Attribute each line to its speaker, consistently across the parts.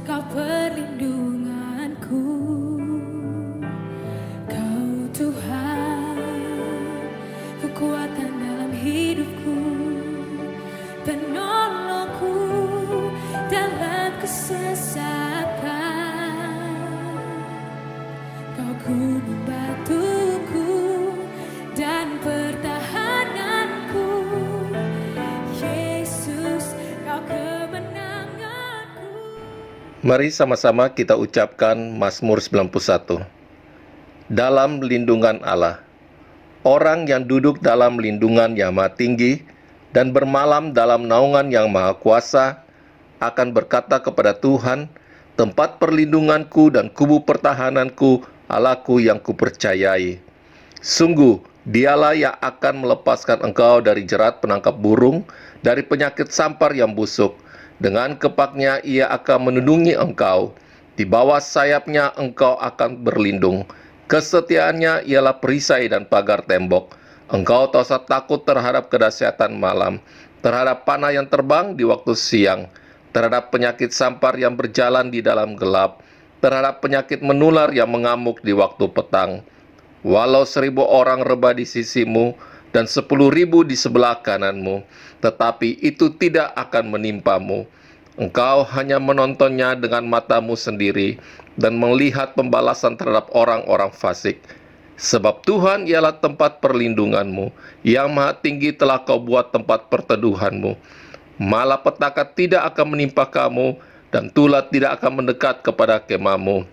Speaker 1: Kau perlindunganku, Kau Tuhan, kekuatan dalam hidupku, penolongku dalam kesesakan. Kau gunung batuku dan pertahananku, Yesus, Kau kemenanganku.
Speaker 2: Mari sama-sama kita ucapkan Mazmur 91. Dalam lindungan Allah. Orang yang duduk dalam lindungan yang maha tinggi dan bermalam dalam naungan yang maha kuasa akan berkata kepada Tuhan, tempat perlindunganku dan kubu pertahananku, Allahku yang kupercayai. Sungguh, dialah yang akan melepaskan engkau dari jerat penangkap burung, dari penyakit sampar yang busuk. Dengan kepaknya ia akan melindungi engkau. Di bawah sayapnya engkau akan berlindung. Kesetiaannya ialah perisai dan pagar tembok. Engkau tak usah takut terhadap kedahsyatan malam, terhadap panah yang terbang di waktu siang, terhadap penyakit sampar yang berjalan di dalam gelap, terhadap penyakit menular yang mengamuk di waktu petang. Walau 1.000 orang rebah di sisimu dan 10.000 di sebelah kananmu, tetapi itu tidak akan menimpamu. Engkau hanya menontonnya dengan matamu sendiri dan melihat pembalasan terhadap orang-orang fasik. Sebab Tuhan ialah tempat perlindunganmu, yang maha tinggi telah kau buat tempat perteduhanmu. Malapetaka tidak akan menimpa kamu, dan tulah tidak akan mendekat kepada kemahmu.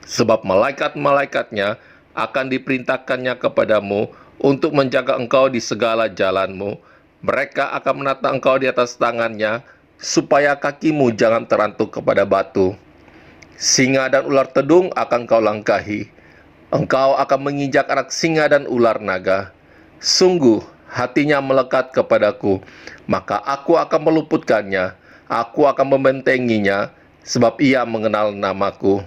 Speaker 2: Sebab malaikat-malaikatnya akan diperintahkannya kepadamu untuk menjaga engkau di segala jalanmu. Mereka akan menata engkau di atas tangannya, supaya kakimu jangan terantuk kepada batu. Singa dan ular tedung akan kau langkahi. Engkau akan menginjak anak singa dan ular naga. Sungguh, hatinya melekat kepadaku, maka aku akan meluputkannya. Aku akan membentenginya, sebab ia mengenal namaku.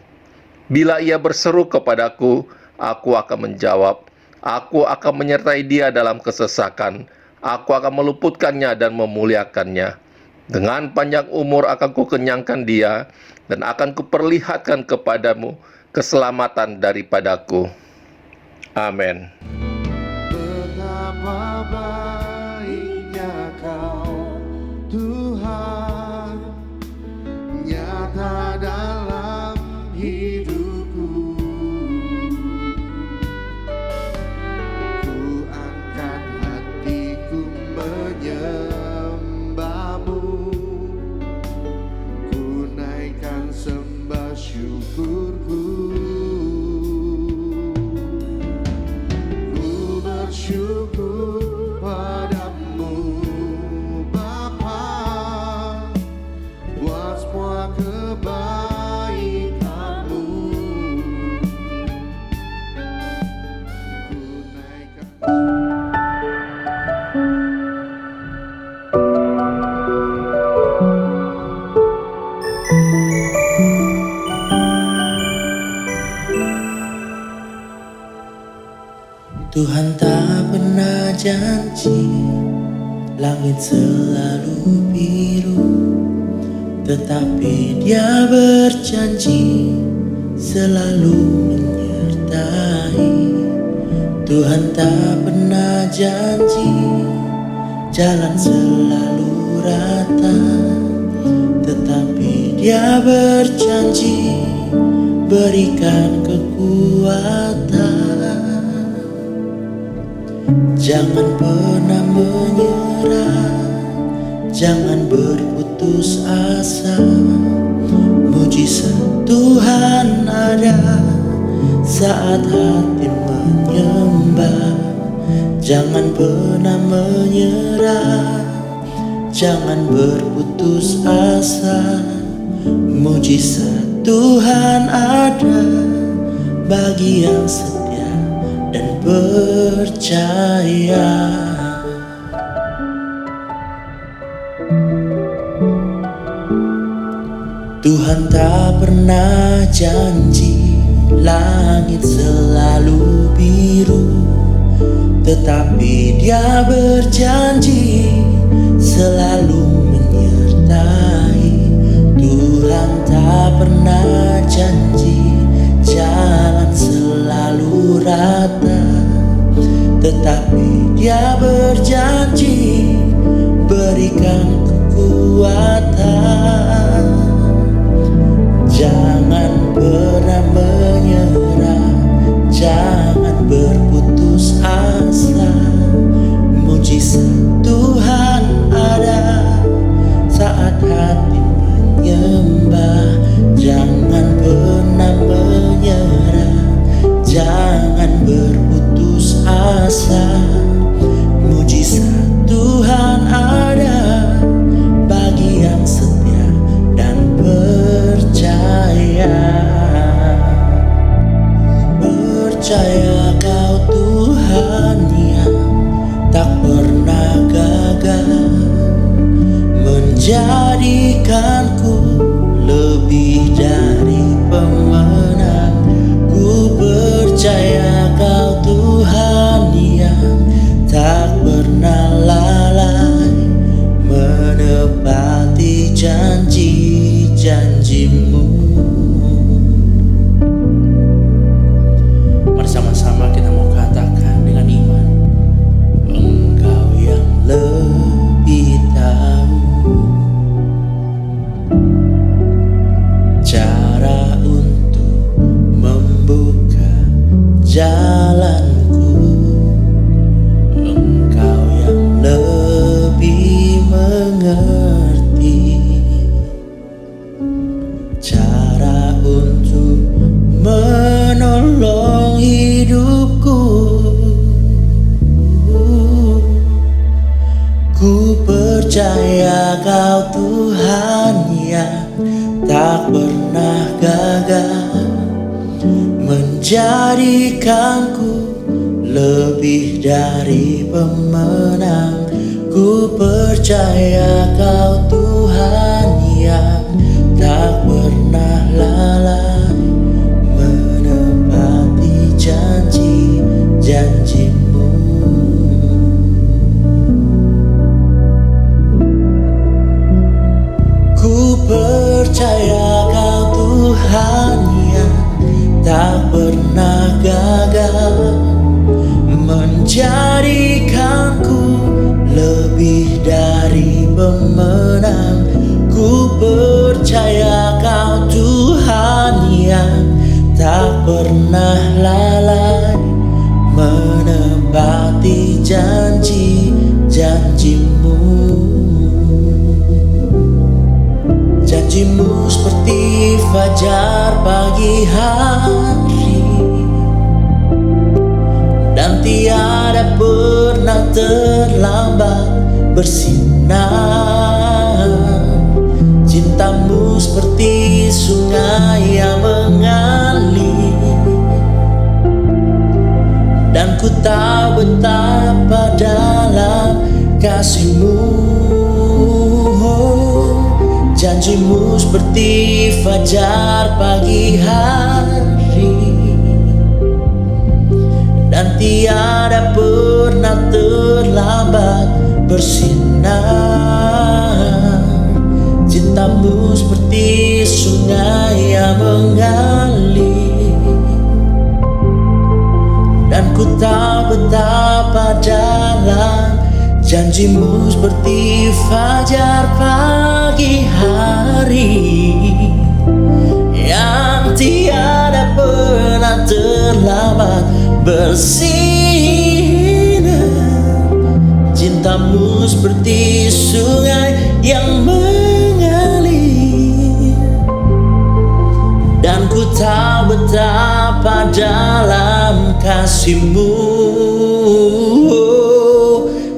Speaker 2: Bila ia berseru kepadaku, aku akan menjawab. Aku akan menyertai dia dalam kesesakan. Aku akan meluputkannya dan memuliakannya. Dengan panjang umur akan kukenyangkan dia, dan akan kuperlihatkan kepadamu keselamatan daripadaku. Amin.
Speaker 3: Betapa baiknya Kau, Tuhan, nyata dalam hidupku. Ku angkat hatiku menyembah-Mu, ku naikkan sembah syukurku. Ku bersyukur padamu, Bapa, buat semua kebaikan-Mu. Ku naikkan
Speaker 4: Tuhan tak pernah janji langit selalu biru, tetapi Dia berjanji selalu menyertai. Tuhan tak pernah janji jalan selalu rata, tetapi Dia berjanji berikan kekuatan. Jangan pernah menyerah, jangan berputus asa. Mujizat Tuhan ada saat hati menyembah. Jangan pernah menyerah, jangan berputus asa. Mujizat Tuhan ada bagi yang setia dan percaya. Tuhan tak pernah janji langit selalu biru, tetapi Dia berjanji selalu menyertai. Tuhan tak pernah janji jalan selalu rata, tetapi Dia berjanji berikan kekuatan. Jangan pernah menyerah, jangan berputus asa. Mujizat Tuhan ada saat hati menyembah. Jangan pernah menyerah, jangan berputus asa. Mujizat Tuhan ada bagi yang setia dan percaya. Percaya Kau Tuhan yang tak pernah gagal, menjadikanku lebih dari pemenang. Ku percaya Kau Tuhan yang tak pernah lalai, menepati janji-janji-Mu. Mari sama-sama kita mau katakan dengan iman, Engkau yang lebih tahu cara untuk membuka jalanku. Engkau yang lebih mengerti cara untuk menolong hidupku. Ku percaya Kau Tuhan yang tak pernah gagal, menjadikanku lebih dari pemenang. Ku percaya Kau Tuhan yang tak pernah lalai, menepati janji-janji-Mu. Ku percaya Kau Tuhan yang tak pernah gagal, menjadikanku lebih dari pemenang. Ku percaya Kau Tuhan yang tak pernah lalai, menepati janji-janji-Mu. Janji-Mu seperti fajar pagi hari, dan tiada pernah terlambat bersinar. Cinta-Mu seperti sungai yang mengalir, dan ku tahu betapa dalam kasih-Mu. Janji-Mu seperti fajar pagi hari, dan tiada pernah terlambat bersinar. Cinta-Mu seperti sungai yang mengalir, dan ku tahu betapa dalam janji-Mu seperti fajar pagi hari, yang tiada pernah terlambat bersinar. Cinta-Mu seperti sungai yang mengalir, dan ku tahu betapa dalam kasih-Mu,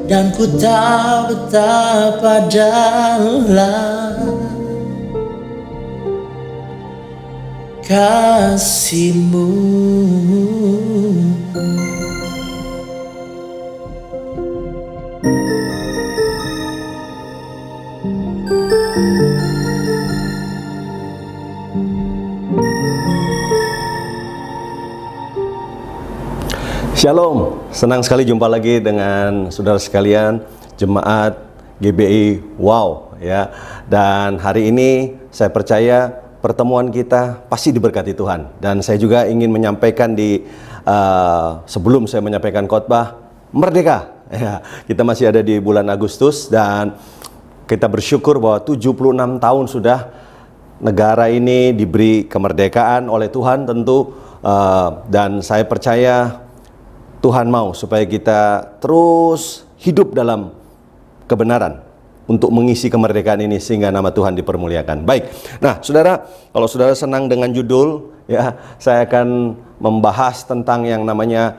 Speaker 4: dan ku tahu betapa dalam kasih-Mu.
Speaker 5: Shalom, senang sekali jumpa lagi dengan saudara sekalian jemaat GBI Wow ya. Dan hari ini saya percaya pertemuan kita pasti diberkati Tuhan. Dan saya juga ingin menyampaikan sebelum saya menyampaikan khotbah, merdeka. Ya, kita masih ada di bulan Agustus dan kita bersyukur bahwa 76 tahun sudah negara ini diberi kemerdekaan oleh Tuhan tentu, dan saya percaya Tuhan mau supaya kita terus hidup dalam kebenaran untuk mengisi kemerdekaan ini sehingga nama Tuhan dipermuliakan. Baik, nah saudara, kalau saudara senang dengan judul, ya saya akan membahas tentang yang namanya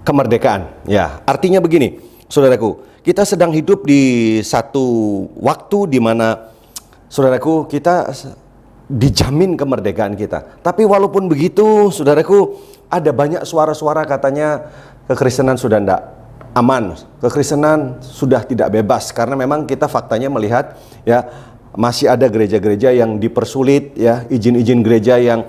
Speaker 5: kemerdekaan. Ya, artinya begini, saudaraku, kita sedang hidup di satu waktu di mana, saudaraku, kita dijamin kemerdekaan kita. Tapi walaupun begitu, saudaraku, ada banyak suara-suara katanya kekristenan sudah tidak aman, kekristenan sudah tidak bebas, karena memang kita faktanya melihat ya masih ada gereja-gereja yang dipersulit, ya izin-izin gereja yang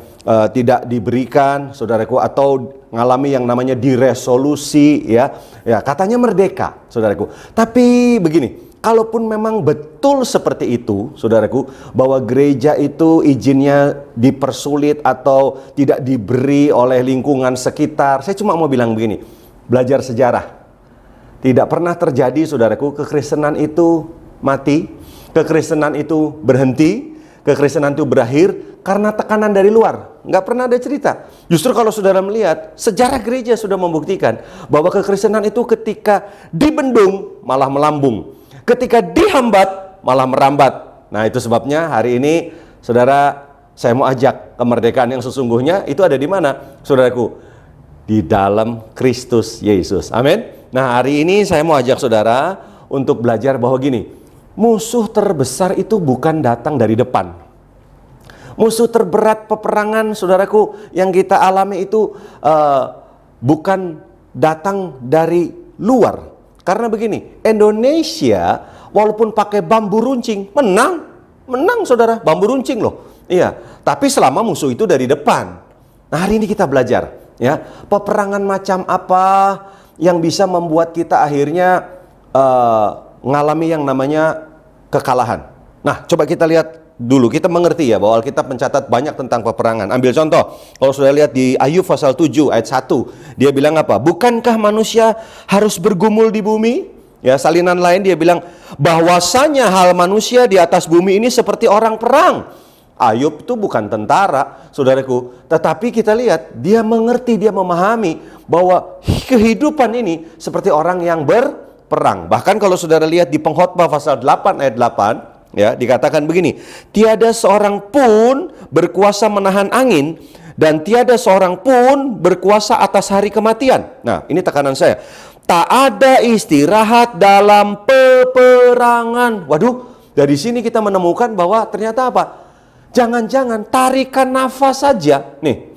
Speaker 5: tidak diberikan, saudaraku, atau ngalami yang namanya diresolusi, ya katanya merdeka, saudaraku. Tapi begini, kalaupun memang betul seperti itu, saudaraku, bahwa gereja itu izinnya dipersulit atau tidak diberi oleh lingkungan sekitar, saya cuma mau bilang begini, belajar sejarah. Tidak pernah terjadi, saudaraku, kekristenan itu mati, kekristenan itu berhenti, kekristenan itu berakhir karena tekanan dari luar. Nggak pernah ada cerita. Justru kalau saudara melihat, sejarah gereja sudah membuktikan bahwa kekristenan itu ketika dibendung malah melambung, ketika dihambat malah merambat. Nah, itu sebabnya hari ini, saudara, saya mau ajak kemerdekaan yang sesungguhnya itu ada di mana, saudaraku? Di dalam Kristus Yesus. Amin. Nah, hari ini saya mau ajak saudara untuk belajar bahwa gini, musuh terbesar itu bukan datang dari depan. Musuh terberat peperangan, saudaraku, yang kita alami itu bukan datang dari luar. Karena begini, Indonesia walaupun pakai bambu runcing, menang saudara, bambu runcing loh. Iya, tapi selama musuh itu dari depan. Nah, hari ini kita belajar, ya, peperangan macam apa yang bisa membuat kita akhirnya ngalami yang namanya kekalahan. Nah, coba kita lihat dulu, kita mengerti ya bahwa Alkitab mencatat banyak tentang peperangan. Ambil contoh, kalau sudah lihat di Ayub pasal 7 ayat 1, dia bilang apa? Bukankah manusia harus bergumul di bumi? Ya, salinan lain dia bilang bahwasanya hal manusia di atas bumi ini seperti orang perang. Ayub itu bukan tentara, saudaraku, tetapi kita lihat dia mengerti, dia memahami bahwa kehidupan ini seperti orang yang berperang. Bahkan kalau saudara lihat di Pengkhotbah pasal 8 ayat 8, ya, dikatakan begini, tiada seorang pun berkuasa menahan angin dan tiada seorang pun berkuasa atas hari kematian. Nah, ini tekanan saya. Tak ada istirahat dalam peperangan. Waduh, dari sini kita menemukan bahwa ternyata apa? Jangan-jangan tarikan nafas saja. Nih,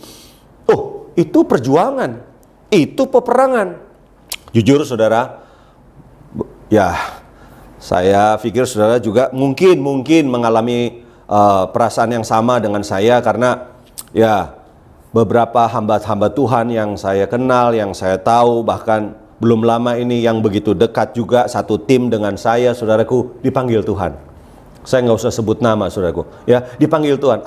Speaker 5: oh, itu perjuangan, itu peperangan. Jujur saudara, ya, saya pikir saudara juga mungkin mengalami perasaan yang sama dengan saya, karena ya beberapa hamba-hamba Tuhan yang saya kenal, yang saya tahu, bahkan belum lama ini yang begitu dekat juga satu tim dengan saya, saudaraku, dipanggil Tuhan. Saya nggak usah sebut nama, saudaraku, ya, dipanggil Tuhan.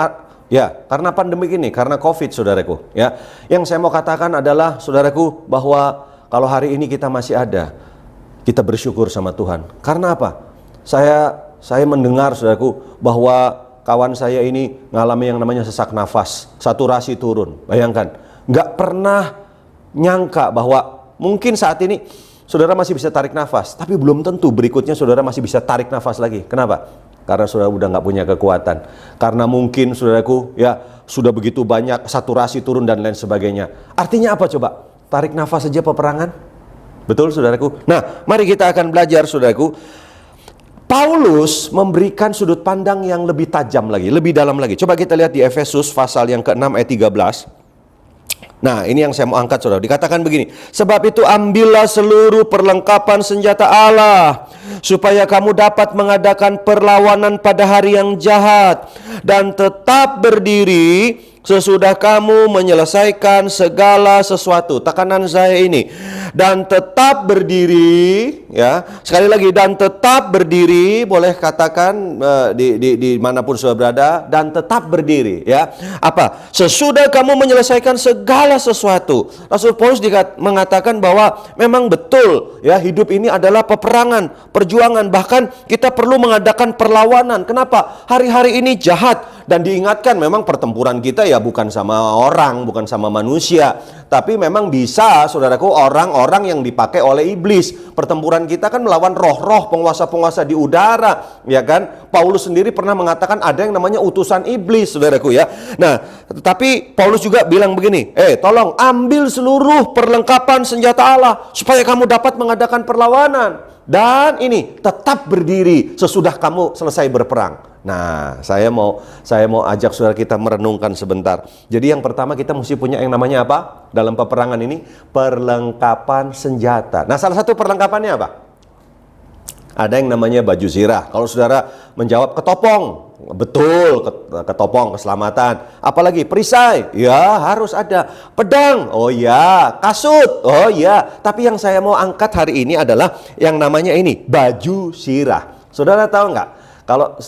Speaker 5: Ya, karena pandemi ini, karena COVID, saudaraku, ya. Yang saya mau katakan adalah, saudaraku, bahwa kalau hari ini kita masih ada, kita bersyukur sama Tuhan. Karena apa? Saya mendengar, saudaraku, bahwa kawan saya ini ngalami yang namanya sesak nafas, saturasi turun. Bayangkan, nggak pernah nyangka bahwa mungkin saat ini saudara masih bisa tarik nafas, tapi belum tentu berikutnya saudara masih bisa tarik nafas lagi. Kenapa? Karena saudara udah nggak punya kekuatan. Karena mungkin saudaraku, ya, sudah begitu banyak saturasi turun dan lain sebagainya. Artinya apa coba? Tarik nafas saja peperangan. Betul, saudaraku? Nah, mari kita akan belajar, saudaraku. Paulus memberikan sudut pandang yang lebih tajam lagi, lebih dalam lagi. Coba kita lihat di Efesus pasal yang ke-6 ayat 13. Nah, ini yang saya mau angkat, saudara. Dikatakan begini, sebab itu ambillah seluruh perlengkapan senjata Allah, supaya kamu dapat mengadakan perlawanan pada hari yang jahat. dan tetap berdiri sesudah kamu menyelesaikan segala sesuatu. Tekanan saya ini, dan tetap berdiri, ya. Sekali lagi, dan tetap berdiri, boleh katakan di manapun saudara berada, dan tetap berdiri, ya. Apa? Sesudah kamu menyelesaikan segala sesuatu. Rasul Paulus mengatakan bahwa memang betul, ya, hidup ini adalah peperangan, perjuangan, bahkan kita perlu mengadakan perlawanan. Kenapa? Hari-hari ini jahat, dan diingatkan memang pertempuran kita ya bukan sama orang, bukan sama manusia, tapi memang bisa, saudaraku, orang-orang yang dipakai oleh iblis. Pertempuran kita kan melawan roh-roh, penguasa-penguasa di udara, ya kan? Paulus sendiri pernah mengatakan ada yang namanya utusan iblis, saudaraku, ya. Nah, tetapi Paulus juga bilang begini, tolong ambil seluruh perlengkapan senjata Allah supaya kamu dapat mengadakan perlawanan. Dan ini, tetap berdiri sesudah kamu selesai berperang. Nah, saya mau ajak saudara kita merenungkan sebentar. Jadi yang pertama kita mesti punya yang namanya apa? Dalam peperangan ini, perlengkapan senjata. Nah, salah satu perlengkapannya apa? Ada yang namanya baju zirah. Kalau saudara menjawab ketopong, betul, ketopong keselamatan. Apalagi perisai, ya harus ada. Pedang, oh ya. Kasut, oh ya. Tapi yang saya mau angkat hari ini adalah yang namanya ini, baju zirah. Saudara tahu nggak? Kalau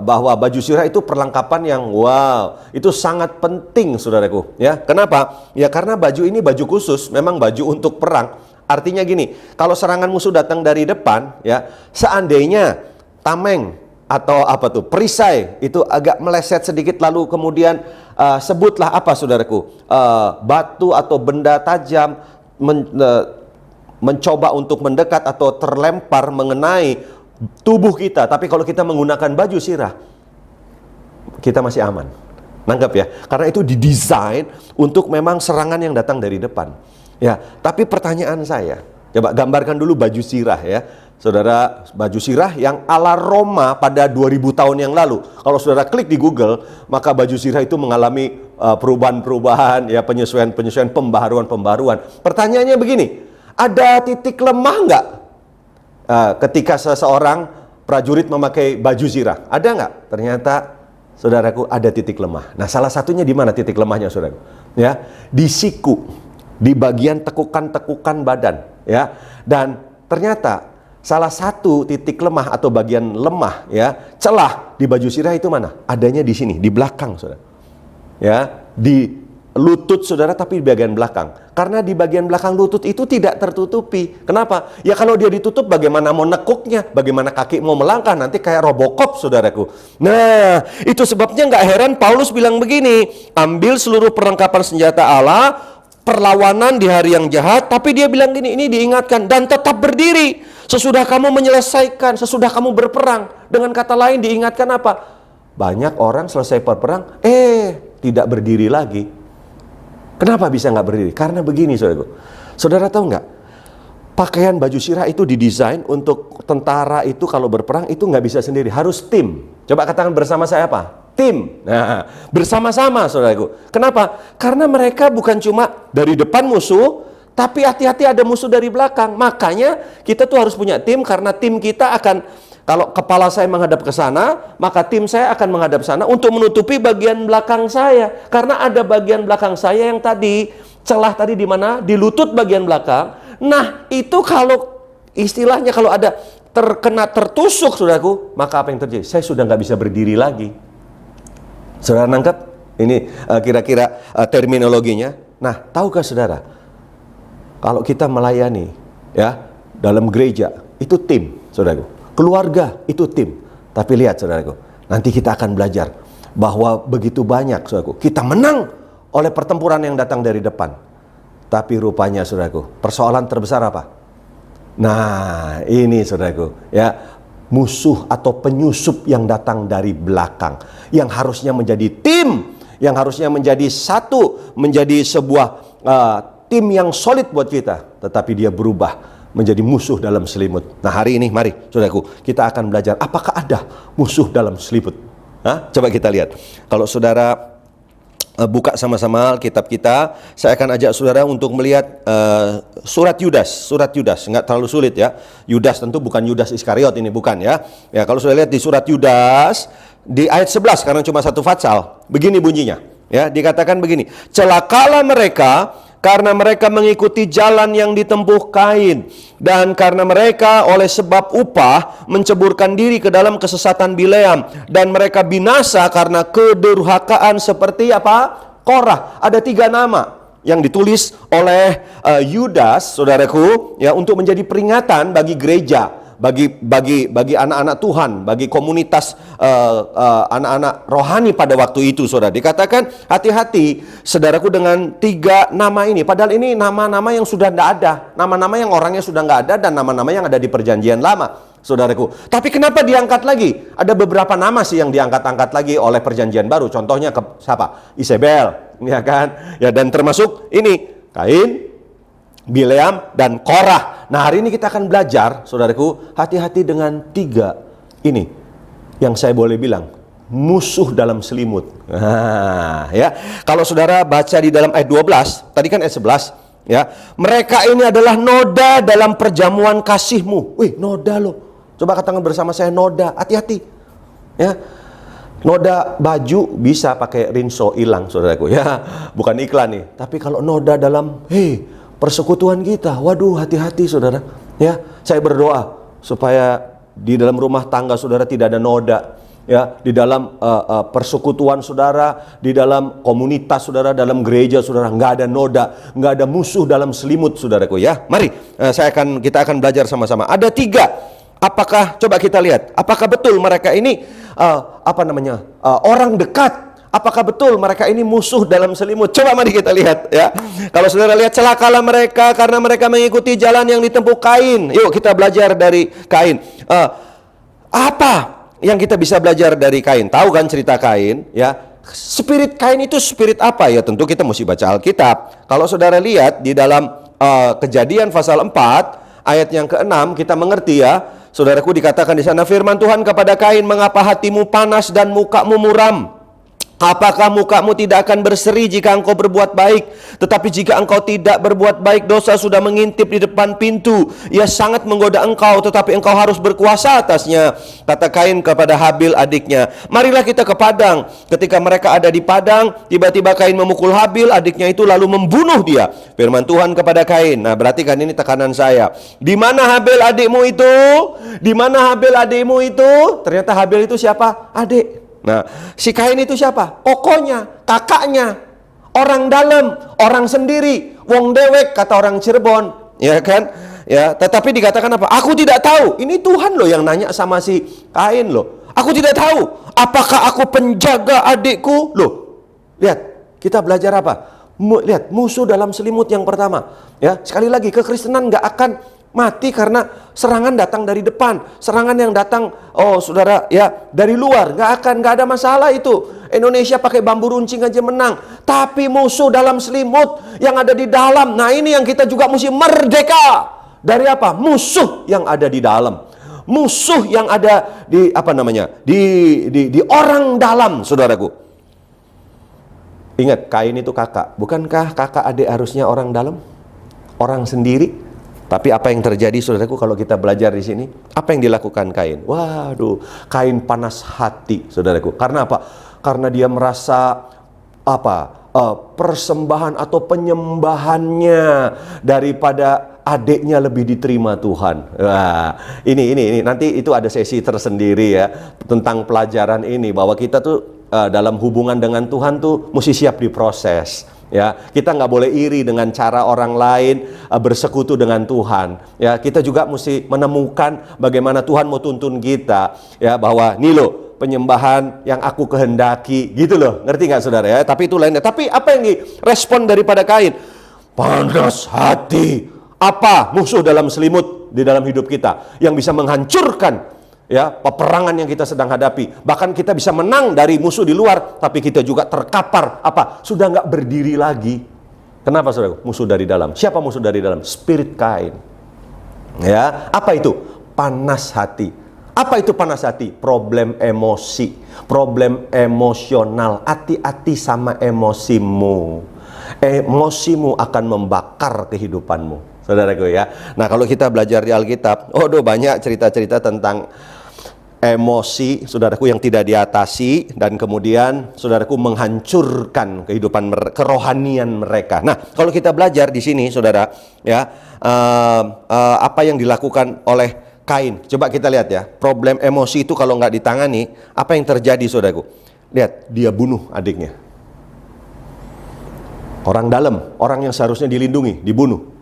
Speaker 5: bahwa baju zirah itu perlengkapan yang wow, itu sangat penting, saudaraku, ya. Kenapa? Ya karena baju ini baju khusus, memang baju untuk perang. Artinya gini, kalau serangan musuh datang dari depan, ya, seandainya tameng atau apa tuh, perisai itu agak meleset sedikit, lalu kemudian sebutlah apa, saudaraku, batu atau benda tajam mencoba untuk mendekat atau terlempar mengenai tubuh kita, tapi kalau kita menggunakan baju zirah, kita masih aman. Nangkep ya? Karena itu didesain untuk memang serangan yang datang dari depan. Ya, tapi pertanyaan saya, coba gambarkan dulu baju zirah, ya. Saudara, baju zirah yang ala Roma pada 2000 tahun yang lalu. Kalau saudara klik di Google, maka baju zirah itu mengalami perubahan-perubahan, ya, penyesuaian-penyesuaian, pembaharuan-pembaharuan. Pertanyaannya begini, ada titik lemah nggak ketika seseorang prajurit memakai baju zirah? Ada nggak? Ternyata, saudaraku, ada titik lemah. Nah, salah satunya di mana titik lemahnya, saudaraku? Ya, di siku, di bagian tekukan-tekukan badan, ya. Dan ternyata salah satu titik lemah atau bagian lemah, ya, celah di baju zirah itu mana? Adanya di sini, di belakang, saudara. Ya, di lutut saudara, tapi di bagian belakang. Karena di bagian belakang lutut itu tidak tertutupi. Kenapa? Ya kalau dia ditutup, bagaimana mau nekuknya? Bagaimana kaki mau melangkah? Nanti kayak Robocop, saudaraku. Nah, itu sebabnya nggak heran Paulus bilang begini, ambil seluruh perlengkapan senjata Allah, perlawanan di hari yang jahat. Tapi dia bilang gini, ini diingatkan, dan tetap berdiri sesudah kamu menyelesaikan, sesudah kamu berperang. Dengan kata lain diingatkan apa? Banyak orang selesai berperang, tidak berdiri lagi. Kenapa bisa nggak berdiri? Karena begini, saudaraku. Saudara tahu nggak? Pakaian baju zirah itu didesain untuk tentara itu kalau berperang itu nggak bisa sendiri, harus tim. Coba katakan bersama saya apa? Tim. Nah, bersama-sama, saudaraku. Kenapa? Karena mereka bukan cuma dari depan musuh, tapi hati-hati ada musuh dari belakang. Makanya kita tuh harus punya tim, karena tim kita akan, kalau kepala saya menghadap ke sana, maka tim saya akan menghadap sana untuk menutupi bagian belakang saya. Karena ada bagian belakang saya yang tadi, celah tadi di mana? Di lutut bagian belakang. Nah, itu kalau istilahnya kalau ada tertusuk, saudaraku, maka apa yang terjadi? Saya sudah nggak bisa berdiri lagi. Saudara nangkep? Ini kira-kira terminologinya. Nah, tahukah saudara? Kalau kita melayani, ya, dalam gereja, itu tim, saudaraku. Keluarga itu tim. Tapi lihat, saudaraku, nanti kita akan belajar bahwa begitu banyak, saudaraku, kita menang oleh pertempuran yang datang dari depan. Tapi rupanya, saudaraku, persoalan terbesar apa? Nah, ini, saudaraku, ya, musuh atau penyusup yang datang dari belakang, yang harusnya menjadi tim, yang harusnya menjadi satu, menjadi sebuah tim yang solid buat kita, tetapi dia berubah menjadi musuh dalam selimut. Nah, hari ini mari, saudaraku, kita akan belajar apakah ada musuh dalam selimut. Coba kita lihat. Kalau saudara buka sama-sama Alkitab kita, saya akan ajak saudara untuk melihat surat Yudas. Surat Yudas, nggak terlalu sulit ya. Yudas tentu bukan Yudas Iskariot ini, bukan ya. Ya, kalau saudara lihat di surat Yudas, di ayat 11 karena cuma satu fatsal. Begini bunyinya. Ya, dikatakan begini. Celakalah mereka karena mereka mengikuti jalan yang ditempuh Kain, dan karena mereka oleh sebab upah menceburkan diri ke dalam kesesatan Bileam, dan mereka binasa karena kedurhakaan seperti apa? Korah. Ada 3 nama yang ditulis oleh Yudas, saudaraku, ya, untuk menjadi peringatan bagi gereja, bagi anak-anak Tuhan, bagi komunitas anak-anak rohani pada waktu itu, saudara. Dikatakan hati-hati, saudaraku, dengan 3 nama ini. Padahal ini nama-nama yang sudah tidak ada, nama-nama yang orangnya sudah nggak ada, dan nama-nama yang ada di perjanjian lama, saudaraku. Tapi kenapa diangkat lagi? Ada beberapa nama sih yang diangkat-angkat lagi oleh perjanjian baru. Contohnya siapa? Isabel, ya kan? Ya, dan termasuk ini Kain, Bileam, dan Korah. Nah, hari ini kita akan belajar, saudaraku, hati-hati dengan 3 ini yang saya boleh bilang musuh dalam selimut. Nah, ya, kalau saudara baca di dalam ayat 12, tadi kan ayat 11, ya, mereka ini adalah noda dalam perjamuan kasihmu. Wih, noda loh. Coba katakan bersama saya, noda. Hati-hati, ya. Noda baju bisa pakai rinso, hilang, saudaraku, ya. Bukan iklan nih. Tapi kalau noda dalam persekutuan kita, waduh, hati-hati, saudara. Ya, saya berdoa supaya di dalam rumah tangga saudara tidak ada noda, ya, di dalam persekutuan saudara, di dalam komunitas saudara, dalam gereja saudara, nggak ada noda, nggak ada musuh dalam selimut, saudaraku, ya. Mari kita akan belajar sama-sama. Ada 3. Apakah, coba kita lihat, apakah betul mereka ini orang dekat? Apakah betul mereka ini musuh dalam selimut? Coba mari kita lihat, ya. Kalau saudara lihat, celakalah mereka karena mereka mengikuti jalan yang ditempuh Kain. Yuk kita belajar dari Kain. Apa yang kita bisa belajar dari Kain? Tahu kan cerita Kain, ya? Spirit Kain itu spirit apa? Ya tentu kita mesti baca Alkitab. Kalau saudara lihat di dalam Kejadian pasal 4 ayat yang ke-6, kita mengerti, ya. Saudaraku, dikatakan di sana, firman Tuhan kepada Kain, mengapa hatimu panas dan mukamu muram? Apakah mukamu tidak akan berseri jika engkau berbuat baik? Tetapi jika engkau tidak berbuat baik, dosa sudah mengintip di depan pintu. Ia sangat menggoda engkau, tetapi engkau harus berkuasa atasnya. Kata Kain kepada Habil adiknya, marilah kita ke padang. Ketika mereka ada di padang, tiba-tiba Kain memukul Habil adiknya itu, lalu membunuh dia. Firman Tuhan kepada Kain. Nah, berarti kan ini tekanan saya. Di mana Habil adikmu itu? Di mana Habil adikmu itu? Ternyata Habil itu siapa? Adik. Nah, si Kain itu siapa? Kokonya, kakaknya, orang dalam, orang sendiri, wong dewek, kata orang Cirebon, ya kan? Ya, tetapi dikatakan apa? Aku tidak tahu. Ini Tuhan loh yang nanya sama si Kain loh. Aku tidak tahu. Apakah aku penjaga adikku? Loh, lihat, kita belajar apa? Lihat, musuh dalam selimut yang pertama. Ya, sekali lagi, kekristenan nggak akan mati karena serangan datang dari depan, serangan yang datang, saudara, ya, dari luar. Nggak ada masalah itu. Indonesia pakai bambu runcing aja menang. Tapi musuh dalam selimut yang ada di dalam, nah ini yang kita juga mesti merdeka dari apa? Musuh yang ada di dalam, musuh yang ada di di orang dalam, saudaraku. Ingat, Kain itu kakak. Bukankah kakak adik harusnya orang dalam, orang sendiri? Tapi apa yang terjadi, saudaraku, kalau kita belajar di sini? Apa yang dilakukan Kain? Waduh, Kain panas hati, saudaraku. Karena apa? Karena dia merasa persembahan atau penyembahannya daripada adiknya lebih diterima Tuhan. Wah, ini nanti itu ada sesi tersendiri, ya, tentang pelajaran ini, bahwa kita tuh dalam hubungan dengan Tuhan tuh mesti siap diproses. Ya, kita nggak boleh iri dengan cara orang lain bersekutu dengan Tuhan. Ya, kita juga mesti menemukan bagaimana Tuhan mau tuntun kita, ya, bahwa nih loh penyembahan yang aku kehendaki, gitu loh. Ngerti nggak, saudara, ya? Tapi itu lainnya. Tapi apa yang direspon daripada Kain? Panas hati. Apa musuh dalam selimut di dalam hidup kita yang bisa menghancurkan, ya, peperangan yang kita sedang hadapi? Bahkan kita bisa menang dari musuh di luar, tapi kita juga terkapar, sudah nggak berdiri lagi. Kenapa, saudara? Musuh dari dalam. Siapa musuh dari dalam? Spirit Kain. Ya, apa itu? Panas hati. Apa itu panas hati? Problem emosi, problem emosional. Hati-hati sama emosimu. Emosimu akan membakar kehidupanmu, saudaraku, ya. Nah, kalau kita belajar di Alkitab, banyak cerita-cerita tentang emosi saudaraku yang tidak diatasi, dan kemudian saudaraku menghancurkan kehidupan kerohanian mereka. Nah, kalau kita belajar di sini saudara ya, apa yang dilakukan oleh Kain, coba kita lihat ya, problem emosi itu kalau nggak ditangani, apa yang terjadi saudaraku? Lihat, dia bunuh adiknya. Orang dalam, orang yang seharusnya dilindungi, dibunuh.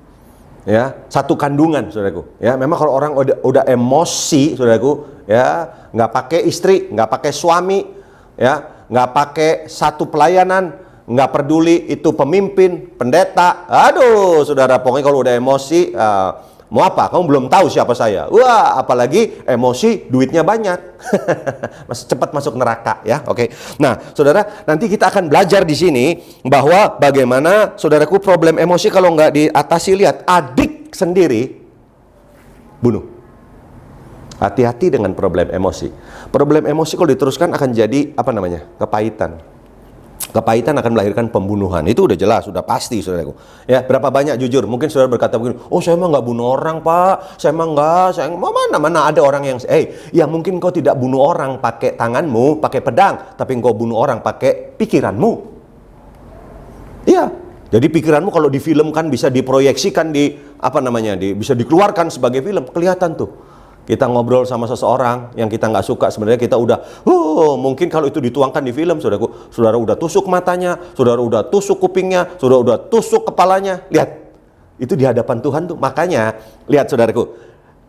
Speaker 5: Ya, satu kandungan saudaraku. Ya, memang kalau orang udah emosi saudaraku, ya nggak pakai istri, nggak pakai suami, ya nggak pakai satu pelayanan, nggak peduli itu pemimpin, pendeta. Aduh, saudara, pokoknya kalau udah emosi, mau apa? Kamu belum tahu siapa saya. Wah, apalagi emosi, duitnya banyak. Cepat masuk neraka ya. Oke. Nah, saudara, nanti kita akan belajar di sini bahwa bagaimana saudaraku problem emosi kalau nggak diatasi. Lihat, adik sendiri bunuh. Hati-hati dengan problem emosi. Problem emosi kalau diteruskan akan jadi apa namanya? Kepahitan. Kepahitan akan melahirkan pembunuhan. Itu udah jelas, sudah pasti saudaraku. Ya, berapa banyak jujur? Mungkin saudara berkata begini, oh saya mah nggak bunuh orang pak, saya mah nggak, saya mana ada orang yang, ya mungkin kau tidak bunuh orang pakai tanganmu, pakai pedang, tapi kau bunuh orang pakai pikiranmu. Iya, jadi pikiranmu kalau difilmkan bisa diproyeksikan di apa namanya, bisa dikeluarkan sebagai film, kelihatan tuh. Kita ngobrol sama seseorang yang kita nggak suka, sebenarnya kita udah, mungkin kalau itu dituangkan di film, saudara udah tusuk matanya, saudara udah tusuk kupingnya, saudara udah tusuk kepalanya. Lihat, itu di hadapan Tuhan tuh. Makanya, lihat saudaraku,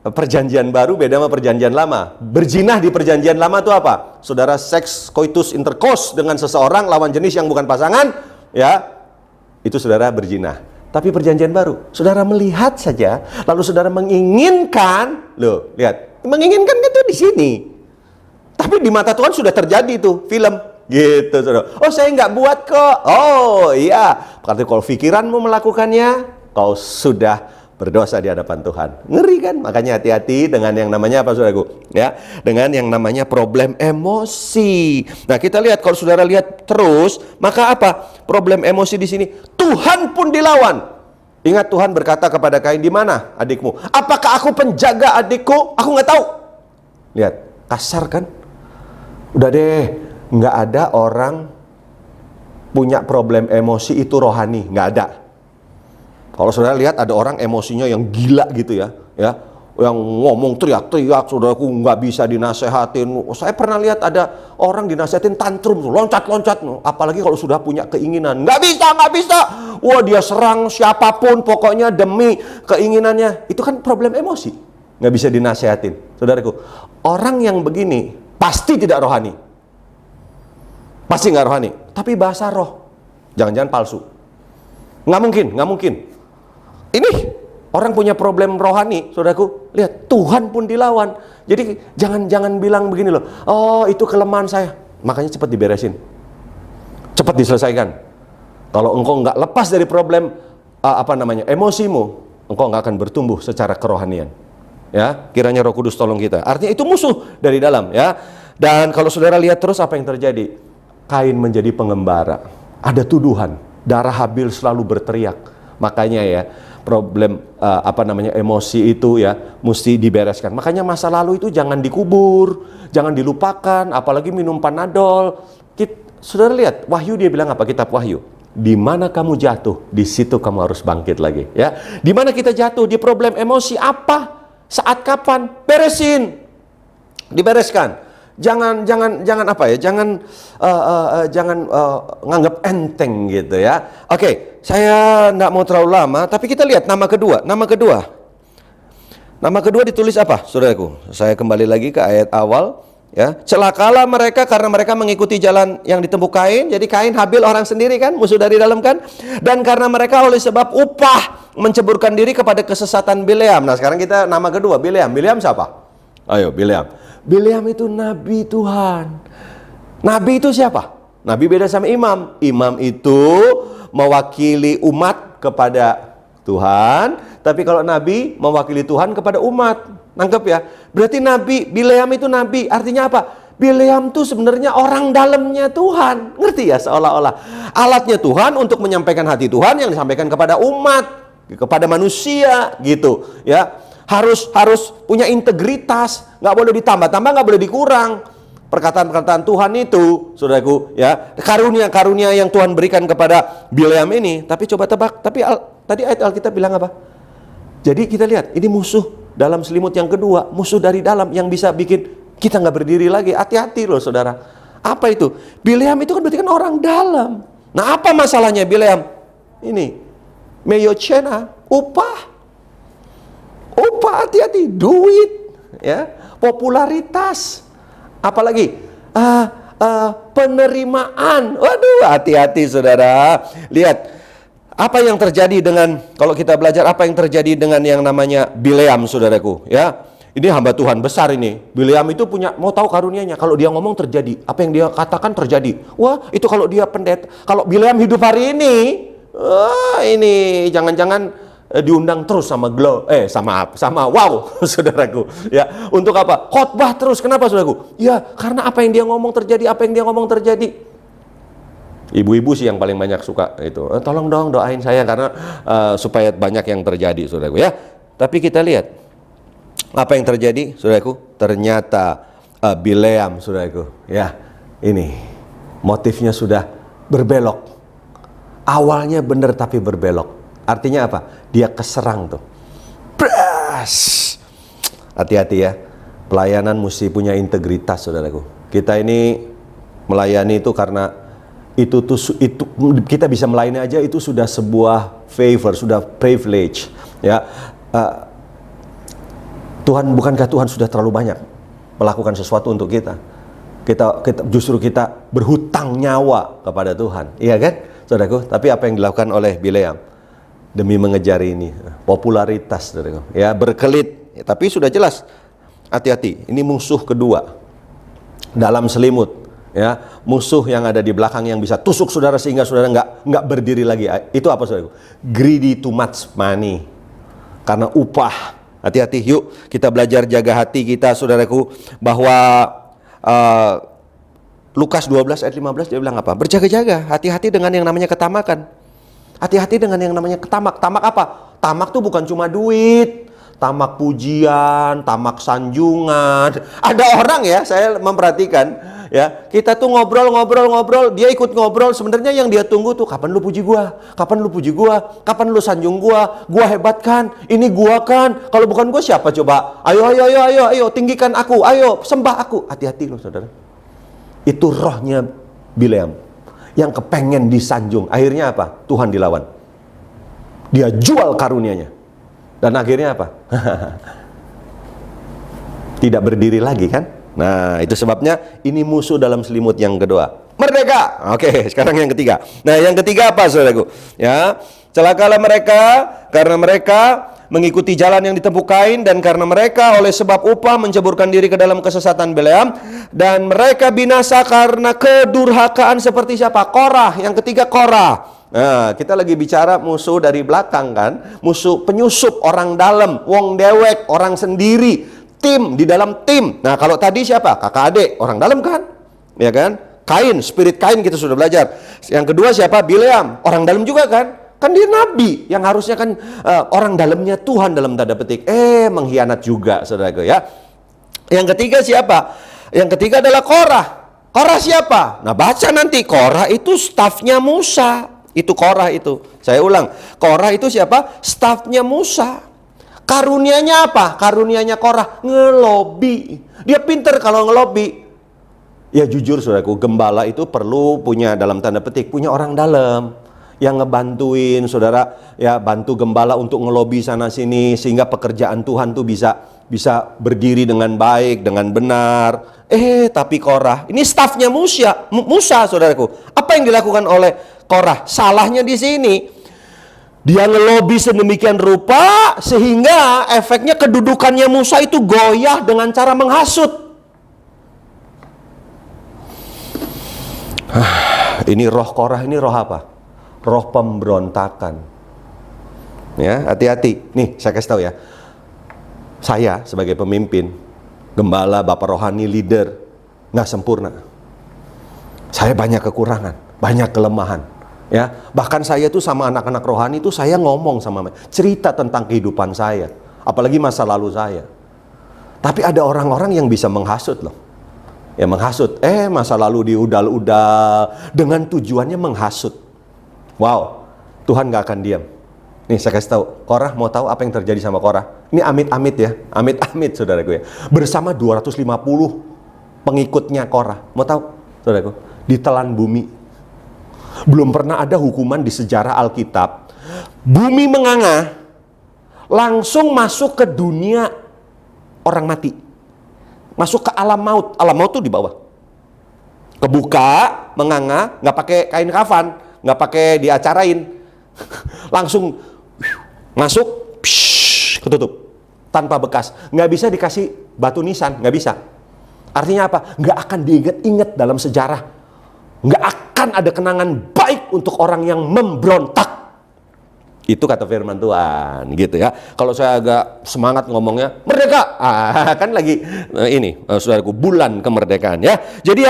Speaker 5: perjanjian baru beda sama perjanjian lama. Berzinah di perjanjian lama itu apa? Saudara seks, coitus intercourse dengan seseorang lawan jenis yang bukan pasangan, ya, itu saudara berzinah. Tapi perjanjian baru, saudara melihat saja, lalu saudara menginginkan, loh, lihat, menginginkan itu di sini. Tapi di mata Tuhan sudah terjadi tuh film, gitu, saudara. Oh, saya nggak buat kok. Oh, iya. Berarti kalau pikiranmu melakukannya, kau sudah berdosa di hadapan Tuhan. Ngeri kan? Makanya hati-hati dengan yang namanya apa, saudaraku? Ya, dengan yang namanya problem emosi. Nah, kita lihat kalau saudara lihat terus, maka apa? Problem emosi di sini, Tuhan pun dilawan. Ingat Tuhan berkata kepada Kain, di mana adikmu? Apakah aku penjaga adikku? Aku nggak tahu. Lihat, kasar kan? Udah deh, nggak ada orang punya problem emosi itu rohani, nggak ada. Kalau saudara lihat ada orang emosinya yang gila gitu ya, yang ngomong teriak-teriak, saudaraku nggak bisa dinasehatin. Saya pernah lihat ada orang dinasehatin tantrum, loncat-loncat. Apalagi kalau sudah punya keinginan, nggak bisa. Wah, dia serang siapapun, pokoknya demi keinginannya. Itu kan problem emosi, nggak bisa dinasehatin. Saudaraku, orang yang begini pasti tidak rohani, pasti nggak rohani. Tapi bahasa roh, jangan-jangan palsu. Nggak mungkin. Ini orang punya problem rohani, saudaraku. Lihat, Tuhan pun dilawan. Jadi jangan bilang begini loh, oh itu kelemahan saya. Makanya cepat diberesin, cepat diselesaikan. Kalau engkau nggak lepas dari problem emosimu, engkau nggak akan bertumbuh secara kerohanian. Ya, kiranya Roh Kudus tolong kita. Artinya itu musuh dari dalam, ya. Dan kalau saudara lihat terus apa yang terjadi, Kain menjadi pengembara. Ada tuduhan, darah Habil selalu berteriak. Makanya ya, problem emosi itu ya mesti dibereskan. Makanya masa lalu itu jangan dikubur, jangan dilupakan, apalagi minum Panadol. Saudara lihat Wahyu, dia bilang apa? Kitab Wahyu, di mana kamu jatuh, di situ kamu harus bangkit lagi, ya. Di mana kita jatuh, di problem emosi apa? Saat kapan? Beresin, dibereskan. Jangan nganggap enteng gitu ya. Oke, saya nggak mau terlalu lama, tapi kita lihat nama kedua. Nama kedua ditulis apa, saudaraku? Saya kembali lagi ke ayat awal, ya. Celakalah mereka karena mereka mengikuti jalan yang ditempuh Kain. Jadi Kain, Habil orang sendiri kan, musuh dari dalam kan. Dan karena mereka oleh sebab upah menceburkan diri kepada kesesatan Bileam. Nah, sekarang kita nama kedua, Bileam. Bileam siapa? Ayo, Bileam. Bileam itu nabi Tuhan. Nabi itu siapa? Nabi beda sama imam. Imam itu mewakili umat kepada Tuhan, tapi kalau nabi mewakili Tuhan kepada umat. Nangkep ya? Berarti nabi, Bileam itu nabi. Artinya apa? Bileam itu sebenarnya orang dalamnya Tuhan. Ngerti ya? Seolah-olah alatnya Tuhan untuk menyampaikan hati Tuhan yang disampaikan kepada umat, kepada manusia gitu, ya. harus punya integritas, nggak boleh ditambah-tambah, nggak boleh dikurang. Perkataan-perkataan Tuhan itu, saudaraku, ya, karunia-karunia yang Tuhan berikan kepada Bileam ini. Tapi coba tebak, tadi ayat Alkitab bilang apa? Jadi kita lihat, ini musuh dalam selimut yang kedua, musuh dari dalam yang bisa bikin kita nggak berdiri lagi. Hati-hati loh, saudara. Apa itu? Bileam itu kan berarti kan orang dalam. Nah, apa masalahnya Bileam? Ini, meyocena, upah, hati-hati, duit, ya, popularitas. Apalagi penerimaan. Waduh, hati-hati saudara. Lihat apa yang terjadi dengan, kalau kita belajar apa yang terjadi dengan yang namanya Bileam, saudaraku, ya. Ini hamba Tuhan besar ini. Bileam itu punya, mau tahu karunianya, kalau dia ngomong terjadi, apa yang dia katakan terjadi. Wah, itu kalau dia pendeta. Kalau Bileam hidup hari ini, ini jangan-jangan diundang terus sama sama wow, saudaraku, ya. Untuk apa? Khotbah terus. Kenapa, saudaraku? Ya, karena apa yang dia ngomong terjadi, Ibu-ibu sih yang paling banyak suka itu. Tolong dong doain saya karena supaya banyak yang terjadi, saudaraku, ya. Tapi kita lihat apa yang terjadi, saudaraku. Ternyata Bileam, saudaraku, ya, ini motifnya sudah berbelok. Awalnya benar tapi berbelok. Artinya apa? Dia keserang tuh. Bras! Hati-hati ya. Pelayanan mesti punya integritas, saudaraku. Kita ini melayani itu karena itu kita bisa melayani aja itu sudah sebuah favor, sudah privilege, ya. Bukankah Tuhan sudah terlalu banyak melakukan sesuatu untuk kita? Justru kita berhutang nyawa kepada Tuhan, iya kan, saudaraku? Tapi apa yang dilakukan oleh Bileam? Demi mengejar ini popularitas, saudaraku, ya, berkelit, ya, tapi sudah jelas, hati-hati, ini musuh kedua dalam selimut, ya, musuh yang ada di belakang yang bisa tusuk saudara sehingga saudara nggak berdiri lagi. Itu apa, saudaraku? Greedy too much money, karena upah. Hati-hati, yuk kita belajar jaga hati kita, saudaraku, bahwa Lukas 12 ayat 15 dia bilang apa? Berjaga-jaga, hati-hati dengan yang namanya ketamakan. Hati-hati dengan yang namanya ketamak. Tamak apa? Tamak tuh bukan cuma duit. Tamak pujian, tamak sanjungan. Ada orang, ya, saya memperhatikan, ya, kita tuh ngobrol, dia ikut ngobrol. Sebenarnya yang dia tunggu tuh, kapan lu puji gua? Kapan lu puji gua? Kapan lu sanjung gua? Gua hebat kan? Ini gua kan? Kalau bukan gua siapa coba? Ayo, tinggikan aku. Ayo, sembah aku. Hati-hati loh, saudara. Itu rohnya Bileam yang kepengen disanjung. Akhirnya apa? Tuhan dilawan. Dia jual karunianya. Dan akhirnya apa? Tidak berdiri lagi, kan? Nah, itu sebabnya ini musuh dalam selimut yang kedua. Merdeka. Oke, sekarang yang ketiga. Nah, yang ketiga apa, saudaraku? Ya, celakalah mereka karena mereka mengikuti jalan yang ditempuh Kain, dan karena mereka oleh sebab upah menceburkan diri ke dalam kesesatan Bileam, dan mereka binasa karena kedurhakaan seperti siapa? Korah. Yang ketiga Korah. Nah, kita lagi bicara musuh dari belakang, kan? Musuh penyusup, orang dalam, wong dewek, orang sendiri, tim, di dalam tim. Nah, kalau tadi siapa? Kakak adik, orang dalam, kan? Ya kan? Kain, spirit Kain kita sudah belajar. Yang kedua siapa? Bileam, orang dalam juga, kan? Kan dia nabi yang harusnya kan orang dalamnya Tuhan dalam tanda petik. Mengkhianat juga, saudaraku, ya. Yang ketiga siapa? Yang ketiga adalah Korah. Korah siapa? Nah, baca nanti. Korah itu stafnya Musa. Itu Korah itu. Saya ulang. Korah itu siapa? Stafnya Musa. Karunianya apa? Karunianya Korah ngelobi. Dia pinter kalau ngelobi. Ya jujur, saudaraku, gembala itu perlu punya, dalam tanda petik, punya orang dalam yang ngebantuin, saudara, ya, bantu gembala untuk ngelobi sana sini sehingga pekerjaan Tuhan tuh bisa berdiri dengan baik, dengan benar. Tapi Korah, ini stafnya Musa, saudaraku. Apa yang dilakukan oleh Korah? Salahnya di sini. Dia ngelobi sedemikian rupa sehingga efeknya kedudukannya Musa itu goyah dengan cara menghasut. Ini roh Korah, ini roh apa? Roh pemberontakan. Ya, hati-hati. Nih, saya kasih tahu ya. Saya sebagai pemimpin, gembala, bapak rohani, leader, nggak sempurna. Saya banyak kekurangan, banyak kelemahan. Ya, bahkan saya tuh sama anak-anak rohani tuh saya ngomong sama mereka, cerita tentang kehidupan saya. apalagi masa lalu saya. Tapi ada orang-orang yang bisa menghasut loh. Ya menghasut, masa lalu diudal-udal dengan tujuannya menghasut. Wow, Tuhan gak akan diam. Nih saya kasih tahu, Korah mau tahu apa yang terjadi sama Korah? Ini amit-amit ya, amit-amit saudaraku ya. Bersama 250 pengikutnya Korah. Mau tahu saudaraku? Ditelan bumi. Belum pernah ada hukuman di sejarah Alkitab. Bumi menganga, langsung masuk ke dunia orang mati. Masuk ke alam maut. Alam maut tuh di bawah. Kebuka, menganga, nggak pakai kain kafan, nggak pakai diacarain. Langsung masuk, ketutup. Tanpa bekas. Nggak bisa dikasih batu nisan, nggak bisa. Artinya apa? Nggak akan diingat-ingat dalam sejarah. Nggak akan ada kenangan baik untuk orang yang memberontak. Itu kata firman Tuhan, gitu ya. Kalau saya agak semangat ngomongnya, merdeka! Kan lagi ini, saudaraku, bulan kemerdekaan ya. Jadi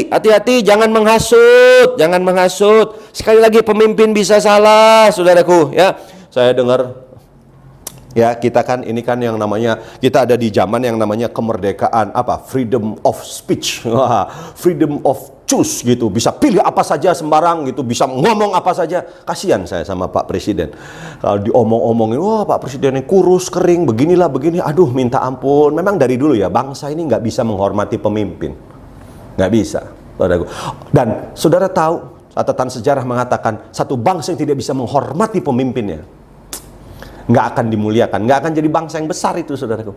Speaker 5: hati-hati, jangan menghasut, Sekali lagi pemimpin bisa salah, saudaraku ya. Saya dengar ya, kita kan ini kan yang namanya, kita ada di zaman yang namanya kemerdekaan apa? Freedom of speech. Freedom of choose gitu. Bisa pilih apa saja sembarang gitu, bisa ngomong apa saja. Kasihan saya sama Pak Presiden. Kalau diomong-omongin, wah Pak Presiden ini kurus, kering, beginilah, begini. Aduh, minta ampun. Memang dari dulu ya, bangsa ini nggak bisa menghormati pemimpin. Nggak bisa. Dan saudara tahu, catatan sejarah mengatakan satu bangsa yang tidak bisa menghormati pemimpinnya nggak akan dimuliakan, nggak akan jadi bangsa yang besar itu, saudaraku.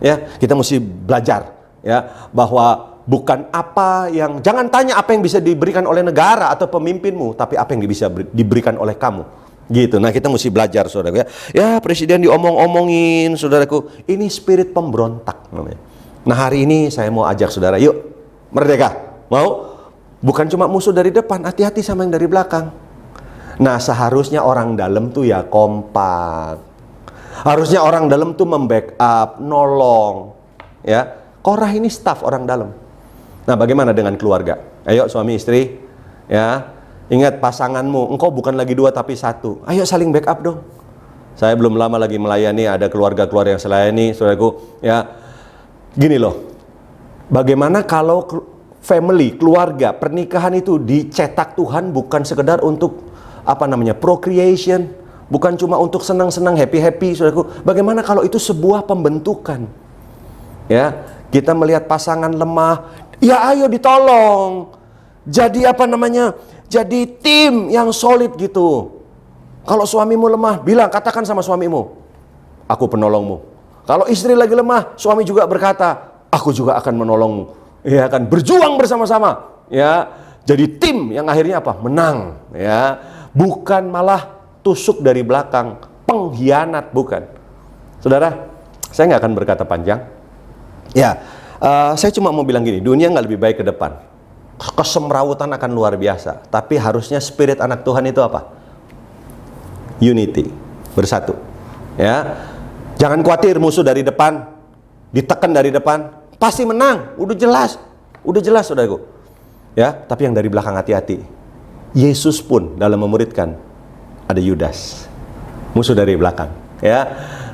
Speaker 5: Ya, kita mesti belajar ya bahwa bukan apa yang, jangan tanya apa yang bisa diberikan oleh negara atau pemimpinmu, tapi apa yang bisa diberikan oleh kamu. Gitu. Nah, kita mesti belajar, saudaraku ya. Ya, presiden diomong-omongin, saudaraku. Ini spirit pemberontak namanya. Nah, hari ini saya mau ajak saudara, yuk merdeka. Mau? Bukan cuma musuh dari depan, hati-hati sama yang dari belakang. Nah, seharusnya orang dalam tuh ya kompak. Harusnya orang dalam tuh membackup, nolong. Ya, Korah ini staf orang dalam. Nah, bagaimana dengan keluarga? Ayo suami istri, ya. Ingat pasanganmu, engkau bukan lagi dua tapi satu. Ayo saling backup dong. Saya belum lama lagi melayani, ada keluarga-keluarga yang saya layani, saudaraku, ya. Gini loh. Bagaimana kalau family, keluarga, pernikahan itu dicetak Tuhan bukan sekedar untuk procreation, bukan cuma untuk senang-senang, happy-happy, saudaraku. Bagaimana kalau itu sebuah pembentukan? Ya, kita melihat pasangan lemah, ya ayo ditolong. Jadi jadi tim yang solid gitu. Kalau suamimu lemah, katakan sama suamimu, aku penolongmu. Kalau istri lagi lemah, suami juga berkata, aku juga akan menolongmu. Ya kan, berjuang bersama-sama. Ya, jadi tim yang akhirnya menang. Ya. Bukan malah tusuk dari belakang, pengkhianat, bukan. Saudara, saya nggak akan berkata panjang. Ya, saya cuma mau bilang gini, dunia nggak lebih baik ke depan. Kesemrawutan akan luar biasa. Tapi harusnya spirit anak Tuhan itu apa? Unity, bersatu. Ya, jangan khawatir musuh dari depan, ditekan dari depan, pasti menang. Udah jelas, saudaraku. Ya, tapi yang dari belakang hati-hati. Yesus pun dalam memuridkan ada Yudas, musuh dari belakang, ya.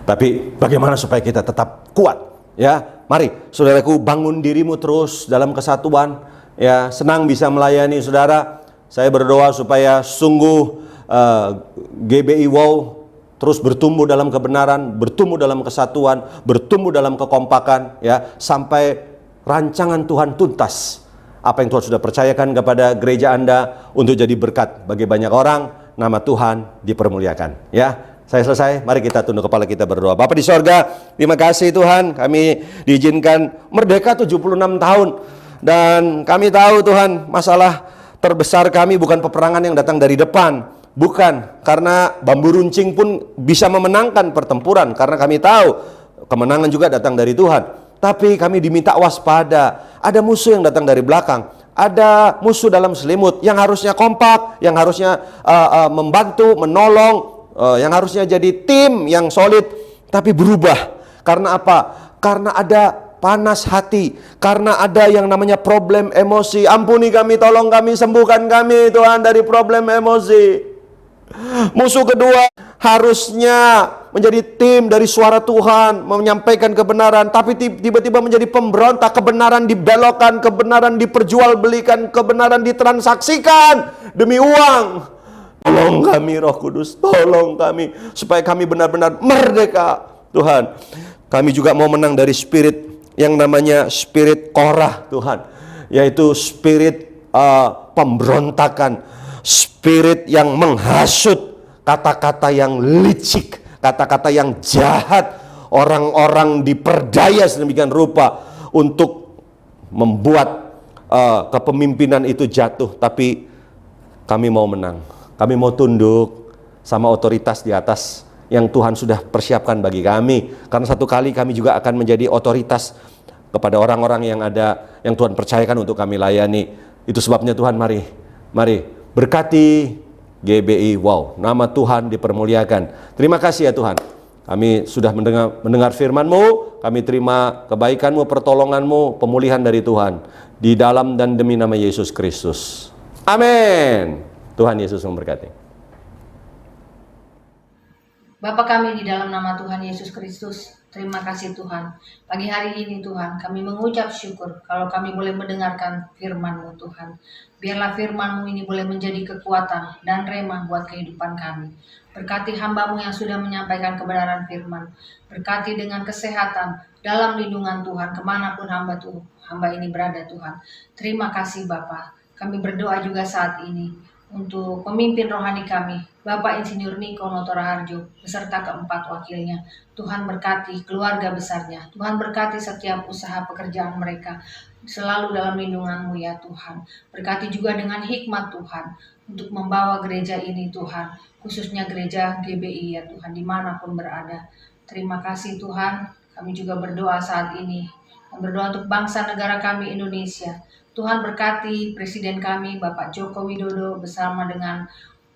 Speaker 5: Tapi bagaimana supaya kita tetap kuat, ya? Mari, saudaraku, bangun dirimu terus dalam kesatuan, ya. Senang bisa melayani saudara. Saya berdoa supaya sungguh GBI Wow terus bertumbuh dalam kebenaran, bertumbuh dalam kesatuan, bertumbuh dalam kekompakan, ya, sampai rancangan Tuhan tuntas. Apa yang Tuhan sudah percayakan kepada gereja Anda untuk jadi berkat bagi banyak orang, nama Tuhan dipermuliakan. Ya, saya selesai. Mari kita tunduk kepala, kita berdoa. Bapa di sorga, terima kasih Tuhan, kami diizinkan merdeka 76 tahun. Dan kami tahu Tuhan, masalah terbesar kami bukan peperangan yang datang dari depan. Bukan, karena bambu runcing pun bisa memenangkan pertempuran. Karena kami tahu kemenangan juga datang dari Tuhan. Tapi kami diminta waspada. Ada musuh yang datang dari belakang. Ada musuh dalam selimut yang harusnya kompak, yang harusnya membantu, menolong, yang harusnya jadi tim yang solid, tapi berubah. Karena apa? Karena ada panas hati, karena ada yang namanya problem emosi. Ampuni kami, tolong kami, sembuhkan kami Tuhan dari problem emosi. Musuh kedua harusnya menjadi tim dari suara Tuhan, menyampaikan kebenaran, tapi tiba-tiba menjadi pemberontak. Kebenaran dibelokkan, kebenaran diperjualbelikan, kebenaran ditransaksikan demi uang. Tolong kami Roh Kudus, tolong kami supaya kami benar-benar merdeka. Tuhan, kami juga mau menang dari spirit yang namanya spirit Korah, Tuhan, yaitu spirit pemberontakan, spirit yang menghasut, kata-kata yang licik, kata-kata yang jahat. Orang-orang diperdaya sedemikian rupa untuk membuat kepemimpinan itu jatuh. Tapi kami mau menang, kami mau tunduk sama otoritas di atas yang Tuhan sudah persiapkan bagi kami. Karena satu kali kami juga akan menjadi otoritas kepada orang-orang yang ada, yang Tuhan percayakan untuk kami layani. Itu sebabnya Tuhan, mari berkati GBI Wow, nama Tuhan dipermuliakan. Terima kasih ya Tuhan, kami sudah mendengar firman-Mu, kami terima kebaikan-Mu, pertolongan-Mu, pemulihan dari Tuhan, di dalam dan demi nama Yesus Kristus. Amin. Tuhan Yesus memberkati.
Speaker 6: Bapa kami di dalam nama Tuhan Yesus Kristus, terima kasih Tuhan. Pagi hari ini Tuhan, kami mengucap syukur kalau kami boleh mendengarkan firman-Mu Tuhan. Biarlah firman-Mu ini boleh menjadi kekuatan dan remah buat kehidupan kami. Berkati hamba-Mu yang sudah menyampaikan kebenaran firman. Berkati dengan kesehatan dalam lindungan Tuhan kemanapun hamba ini berada Tuhan. Terima kasih Bapa. Kami berdoa juga saat ini untuk pemimpin rohani kami, Bapak Insinyur Niko Notoraharjo beserta keempat wakilnya. Tuhan berkati keluarga besarnya, Tuhan berkati setiap usaha pekerjaan mereka, selalu dalam lindungan-Mu ya Tuhan. Berkati juga dengan hikmat Tuhan untuk membawa gereja ini Tuhan, khususnya gereja GBI ya Tuhan, dimanapun berada. Terima kasih Tuhan. Kami juga berdoa saat ini, berdoa untuk bangsa negara kami Indonesia. Tuhan berkati Presiden kami Bapak Joko Widodo bersama dengan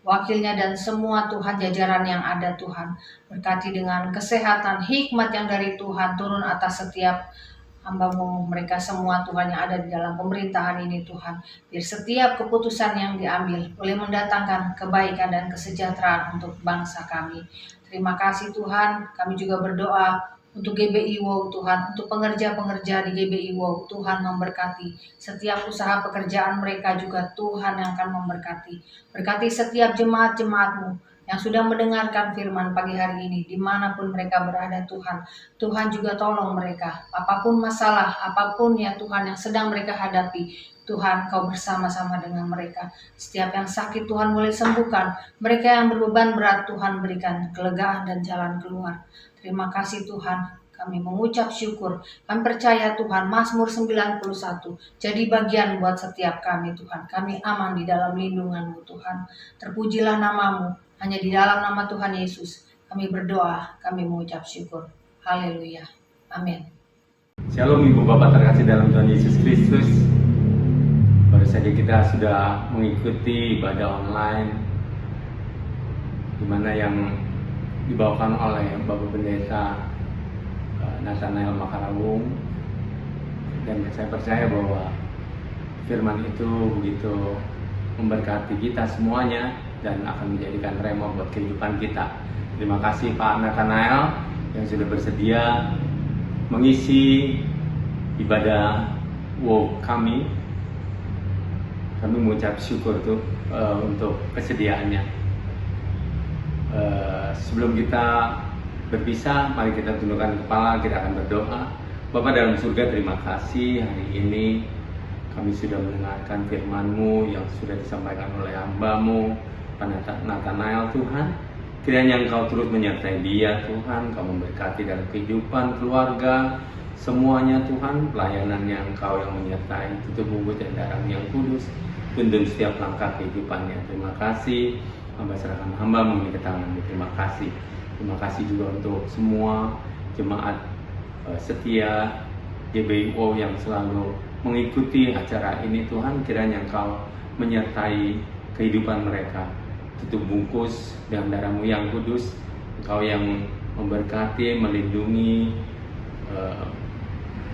Speaker 6: wakilnya dan semua Tuhan jajaran yang ada Tuhan. Berkati dengan kesehatan, hikmat yang dari Tuhan turun atas setiap hamba-Mu, mereka semua Tuhan yang ada di dalam pemerintahan ini Tuhan. Biar setiap keputusan yang diambil boleh mendatangkan kebaikan dan kesejahteraan untuk bangsa kami. Terima kasih Tuhan. Kami juga berdoa untuk GBI Wow Tuhan, untuk pengerja-pengerja di GBI Wow, Tuhan memberkati. Setiap usaha pekerjaan mereka juga Tuhan yang akan memberkati. Berkati setiap jemaat-jemaat-Mu yang sudah mendengarkan firman pagi hari ini, dimanapun mereka berada Tuhan. Tuhan juga tolong mereka, apapun masalah, apapun ya Tuhan yang sedang mereka hadapi, Tuhan Kau bersama-sama dengan mereka. Setiap yang sakit Tuhan boleh sembuhkan. Mereka yang berbeban berat Tuhan berikan kelegaan dan jalan keluar. Terima kasih Tuhan, kami mengucap syukur. Kami percaya Tuhan, Mazmur 91 jadi bagian buat setiap kami Tuhan. Kami aman di dalam lindungan-Mu Tuhan. Terpujilah nama-Mu, hanya di dalam nama Tuhan Yesus. Kami berdoa, kami mengucap syukur. Haleluya. Amin.
Speaker 7: Shalom Ibu Bapak terkasih dalam Tuhan Yesus Kristus. Baru saja kita sudah mengikuti ibadah online, di mana yang dibawakan oleh Bapak Pendeta Nathanael Makarawung, dan saya percaya bahwa firman itu begitu memberkati kita semuanya dan akan menjadikan rema buat kehidupan kita. Terima kasih Pak Nathanael yang sudah bersedia mengisi ibadah wow kami. Kami mengucap syukur tuh untuk kesediaannya. Sebelum kita berpisah, mari kita tundukkan kepala, kita akan berdoa. Bapa dalam surga, terima kasih hari ini kami sudah mendengarkan firman-Mu yang sudah disampaikan oleh hamba-Mu Pak Nathanael Tuhan. Kiranya Engkau turut menyertai dia Tuhan, Kau memberkati dalam kehidupan keluarga semuanya Tuhan, pelayanannya Engkau yang menyertai, tutup bungkus dan darah yang kudus, tuntun setiap langkah kehidupannya. Terima kasih. Hamba serahkan hamba-Mu ini ke tangan-Mu. Terima kasih. Terima kasih juga untuk semua jemaat setia GBI Wow yang selalu mengikuti acara ini Tuhan. Kiranya Engkau menyertai kehidupan mereka. Tutup bungkus dengan darah-Mu yang kudus. Engkau yang memberkati, melindungi,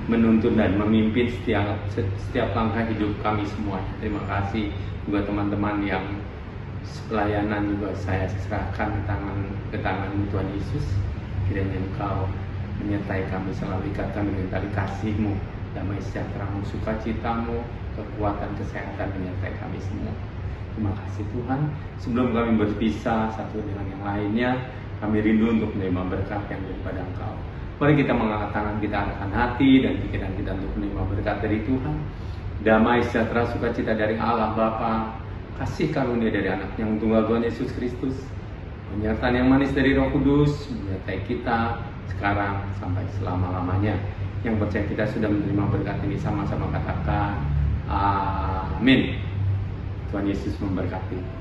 Speaker 7: menuntun dan memimpin setiap langkah hidup kami semua. Terima kasih juga teman-teman yang pelayanan juga saya serahkan ke tangan Tuhan Yesus. Kiranya Engkau menyertai kami, selalu ikatkan dengan tali kasih-Mu, damai sejahtera-Mu, sukacita-Mu, kekuatan, kesehatan menyertai kami semua. Terima kasih Tuhan. Sebelum kami berpisah satu dengan yang lainnya, kami rindu untuk menerima berkat yang daripada Engkau. Mari kita mengangkat tangan, kita arahkan hati dan pikiran kita untuk menerima berkat dari Tuhan. Damai sejahtera sukacita dari Allah Bapa, kasih karunia dari anak yang tunggal Tuhan Yesus Kristus, penyertaan yang manis dari Roh Kudus menyertai kita sekarang sampai selama-lamanya. Yang percaya kita sudah menerima berkat ini, sama-sama katakan amin. Tuhan Yesus memberkati.